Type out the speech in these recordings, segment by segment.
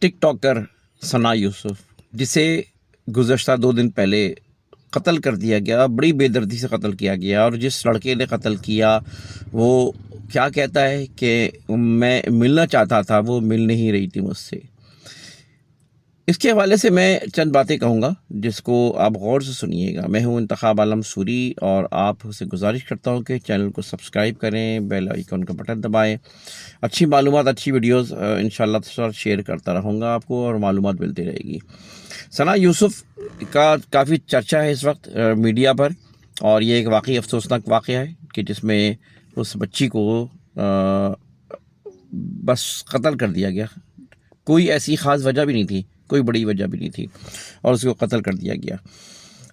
ٹک talker ثنا یوسف، جسے گزشتہ 2 دن پہلے قتل کر دیا گیا، بڑی بے دردی سے قتل کیا گیا، اور جس لڑکے نے قتل کیا وہ کیا کہتا ہے کہ میں ملنا چاہتا تھا، وہ مل نہیں رہی تھی مجھ سے۔ اس کے حوالے سے میں چند باتیں کہوں گا جس کو آپ غور سے سنیے گا۔ میں ہوں انتخاب عالم سوری، اور آپ سے گزارش کرتا ہوں کہ چینل کو سبسکرائب کریں، بیل آئیکن کا بٹن دبائیں۔ اچھی معلومات، اچھی ویڈیوز انشاءاللہ شیئر کرتا رہوں گا آپ کو، اور معلومات ملتی رہے گی۔ ثنا یوسف کا کافی چرچہ ہے اس وقت میڈیا پر، اور یہ ایک واقعی افسوسناک واقعہ ہے کہ جس میں اس بچی کو بس قتل کر دیا گیا۔ کوئی ایسی خاص وجہ بھی نہیں تھی، کوئی بڑی وجہ بھی نہیں تھی، اور اس کو قتل کر دیا گیا۔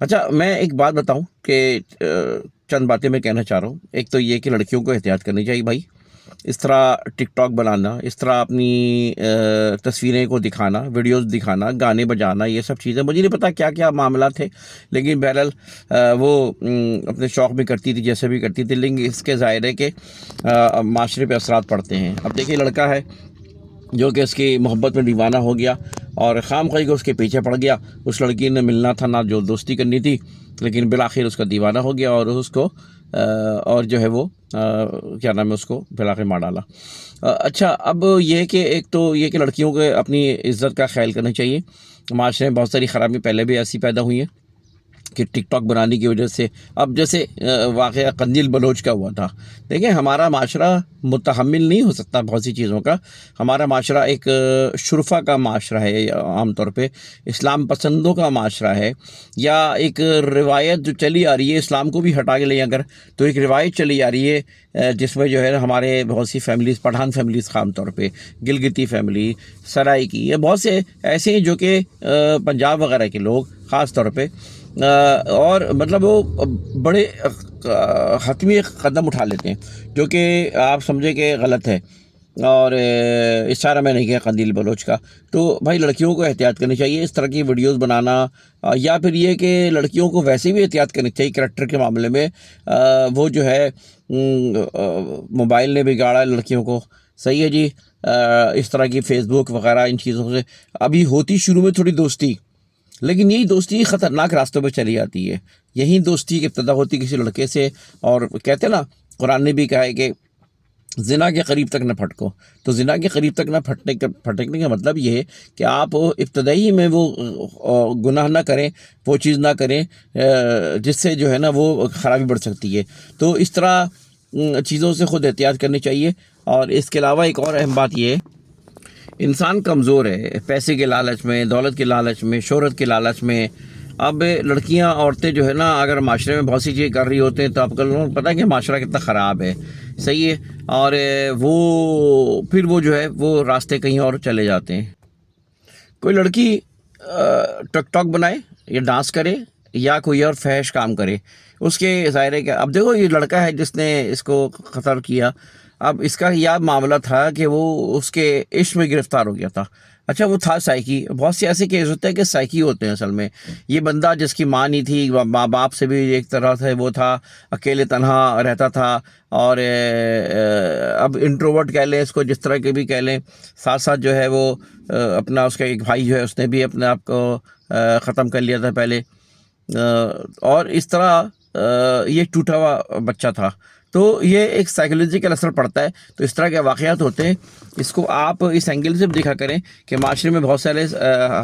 اچھا، میں ایک بات بتاؤں کہ چند باتیں میں کہنا چاہ رہا ہوں۔ ایک تو یہ کہ لڑکیوں کو احتیاط کرنی چاہیے بھائی، اس طرح ٹک ٹاک بنانا، اس طرح اپنی تصویریں کو دکھانا، ویڈیوز دکھانا، گانے بجانا، یہ سب چیزیں مجھے نہیں پتا کیا کیا معاملات تھے، لیکن بہرحال وہ اپنے شوق میں کرتی تھی، جیسے بھی کرتی تھی، لیکن اس کے ظاہر ہے کہ معاشرے پہ اثرات پڑتے ہیں۔ اب دیکھیے، لڑکا ہے جو کہ اس کی محبت میں دیوانہ ہو گیا، اور خام خواہی کو اس کے پیچھے پڑ گیا۔ اس لڑکی نے ملنا تھا، نہ جو دوستی کرنی تھی، لیکن بالآخر اس کا دیوانہ ہو گیا، اور اس کو اور جو ہے وہ کیا نام ہے، اس کو بالآخر مار ڈالا۔ اچھا، اب یہ کہ ایک تو یہ کہ لڑکیوں کو اپنی عزت کا خیال کرنا چاہیے۔ معاشرے میں بہت ساری خرابی پہلے بھی ایسی پیدا ہوئی ہیں کہ ٹک ٹاک بنانے کی وجہ سے، اب جیسے واقعہ قندیل بلوچ کا ہوا تھا۔ دیکھیں، ہمارا معاشرہ متحمل نہیں ہو سکتا بہت سی چیزوں کا۔ ہمارا معاشرہ ایک شرفا کا معاشرہ ہے، عام طور پہ اسلام پسندوں کا معاشرہ ہے، یا ایک روایت جو چلی آ رہی ہے، اسلام کو بھی ہٹا کے لیں اگر، تو ایک روایت چلی آ رہی ہے جس میں جو ہے ہمارے بہت سی فیملیز، پٹھان فیملیز خام طور پہ، گلگتی فیملی، سرائی کی، یہ بہت سے ایسے ہیں جو کہ پنجاب وغیرہ کے لوگ خاص طور پہ، اور مطلب وہ بڑے حتمی قدم اٹھا لیتے ہیں جو کہ آپ سمجھے کہ غلط ہے، اور اشارہ میں نہیں کیا قندیل بلوچ کا۔ تو بھائی، لڑکیوں کو احتیاط کرنی چاہیے اس طرح کی ویڈیوز بنانا، یا پھر یہ کہ لڑکیوں کو ویسے بھی احتیاط کرنی چاہیے کریکٹر کے معاملے میں۔ وہ جو ہے موبائل نے بگاڑا لڑکیوں کو، صحیح ہے جی۔ اس طرح کی فیس بک وغیرہ ان چیزوں سے ابھی ہوتی شروع میں تھوڑی دوستی، لیکن یہی دوستی خطرناک راستوں پہ چلی جاتی ہے۔ یہی دوستی کی ابتدا ہوتی کسی لڑکے سے، اور کہتے ہیں نا، قرآن نے بھی کہا ہے کہ زنا کے قریب تک نہ پھٹکو۔ تو زنا کے قریب تک نہ پھٹکنے کا مطلب یہ ہے کہ آپ ابتدائی میں وہ گناہ نہ کریں، وہ چیز نہ کریں جس سے جو ہے نا وہ خرابی بڑھ سکتی ہے۔ تو اس طرح چیزوں سے خود احتیاط کرنی چاہیے۔ اور اس کے علاوہ ایک اور اہم بات یہ ہے، انسان کمزور ہے پیسے کے لالچ میں، دولت کے لالچ میں، شہرت کے لالچ میں۔ اب لڑکیاں، عورتیں جو ہے نا، اگر معاشرے میں بہت سی چیزیں کر رہی ہوتے ہیں تو آپ کو پتہ ہے کہ معاشرہ کتنا خراب ہے، صحیح ہے، اور پھر وہ جو ہے وہ راستے کہیں اور چلے جاتے ہیں۔ کوئی لڑکی ٹک ٹاک بنائے یا ڈانس کرے یا کوئی اور فحش کام کرے، اس کے ظاہر ہے کہ اب دیکھو، یہ لڑکا ہے جس نے اس کو قتل کیا، اب اس کا یہ معاملہ تھا کہ وہ اس کے عشق میں گرفتار ہو گیا تھا۔ اچھا، وہ تھا سائیکی۔ بہت سے ایسے کیس ہوتے ہیں کہ سائیکی ہوتے ہیں اصل میں۔ یہ بندہ جس کی ماں نہیں تھی، ماں باپ سے بھی ایک طرح سے وہ تھا، اکیلے تنہا رہتا تھا، اور اب انٹروورٹ کہہ لیں اس کو، جس طرح کے بھی کہہ لیں، ساتھ ساتھ جو ہے وہ اپنا، اس کا ایک بھائی جو ہے اس نے بھی اپنے آپ کو ختم کر لیا تھا پہلے، اور اس طرح یہ ٹوٹا ہوا بچہ تھا۔ تو یہ ایک سائیکولوجیکل اثر پڑتا ہے۔ تو اس طرح کے واقعات ہوتے ہیں، اس کو آپ اس اینگل سے بھی دیکھا کریں کہ معاشرے میں بہت سارے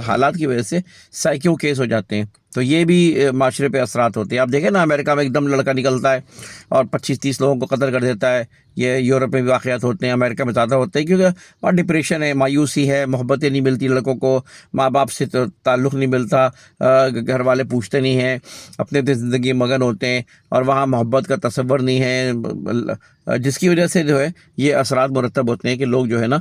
حالات کی وجہ سے سائیکیو کیس ہو جاتے ہیں، تو یہ بھی معاشرے پہ اثرات ہوتے ہیں۔ آپ دیکھیں نا، امریکہ میں ایک دم لڑکا نکلتا ہے اور 25-30 لوگوں کو قتل کر دیتا ہے۔ یہ یورپ میں بھی واقعات ہوتے ہیں، امریکہ میں زیادہ ہوتے ہیں، کیونکہ وہاں ڈپریشن ہے، مایوسی ہے، محبتیں نہیں ملتی لڑکوں کو، ماں باپ سے تعلق نہیں ملتا، گھر والے پوچھتے نہیں ہیں، اپنے زندگی مگن ہوتے ہیں، اور وہاں محبت کا تصور نہیں ہے، جس کی وجہ سے جو ہے یہ اثرات مرتب ہوتے ہیں کہ لوگ جو ہے نا،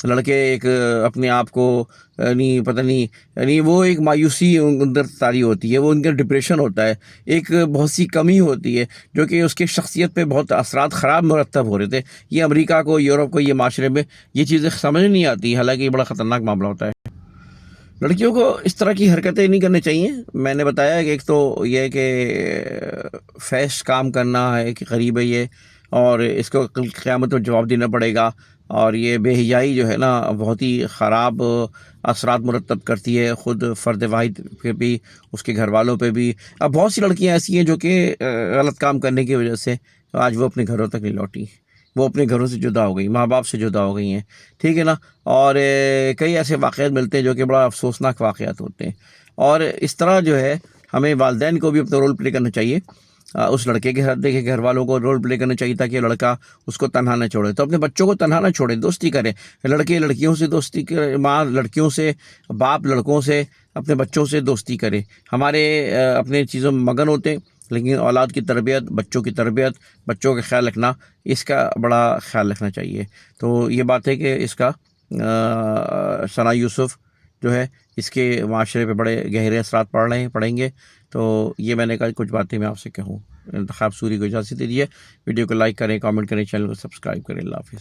لڑکے ایک اپنے آپ کو نہیں پتہ نہیں، یعنی وہ ایک مایوسی اندر طاری ہوتی ہے، وہ ان کا ڈپریشن ہوتا ہے، ایک بہت سی کمی ہوتی ہے جو کہ اس کے شخصیت پہ بہت اثرات خراب مرتب ہو رہے تھے۔ یہ امریکہ کو، یورپ کو، یہ معاشرے میں یہ چیزیں سمجھ نہیں آتی، حالانکہ یہ بڑا خطرناک معاملہ ہوتا ہے۔ لڑکیوں کو اس طرح کی حرکتیں نہیں کرنی چاہیے۔ میں نے بتایا کہ ایک تو یہ کہ فحش کام کرنا ہے کہ غریب ہے یہ، اور اس کو قیامت میں جواب دینا پڑے گا، اور یہ بے حیائی جو ہے نا بہت ہی خراب اثرات مرتب کرتی ہے، خود فرد واحد پہ بھی، اس کے گھر والوں پہ بھی. اب بہت سی لڑکیاں ایسی ہیں جو کہ غلط کام کرنے کی وجہ سے آج وہ اپنے گھروں تک نہیں لوٹی، وہ اپنے گھروں سے جدا ہو گئی، ماں باپ سے جدا ہو گئی ہیں، ٹھیک ہے نا. اور کئی ایسے واقعات ملتے ہیں جو کہ بڑا افسوسناک واقعات ہوتے ہیں. اور اس طرح جو ہے ہمیں والدین کو بھی اپنا رول پلے کرنا چاہیے، اس لڑکے کے ساتھ دیکھے گھر والوں کو رول پلے کرنا چاہیے تاکہ لڑکا اس کو تنہا نہ چھوڑے. تو اپنے بچوں کو تنہا نہ چھوڑے، دوستی کرے. لڑکے لڑکیوں سے دوستی کرے، ماں لڑکیوں سے، باپ لڑکوں سے، اپنے بچوں سے دوستی کرے. ہمارے اپنے چیزوں میں مگن ہوتے ہیں، لیکن اولاد کی تربیت، بچوں کی تربیت، بچوں کا خیال رکھنا، اس کا بڑا خیال رکھنا چاہیے. تو یہ بات ہے کہ اس کا ثنا یوسف جو ہے اس کے معاشرے پہ بڑے گہرے اثرات پڑیں گے. تو یہ میں نے کہا کچھ باتیں میں آپ سے کہوں. انتخاب سوری کو اجازت دیجیے. ویڈیو کو لائک کریں، کامنٹ کریں، چینل کو سبسکرائب کریں. اللہ حافظ.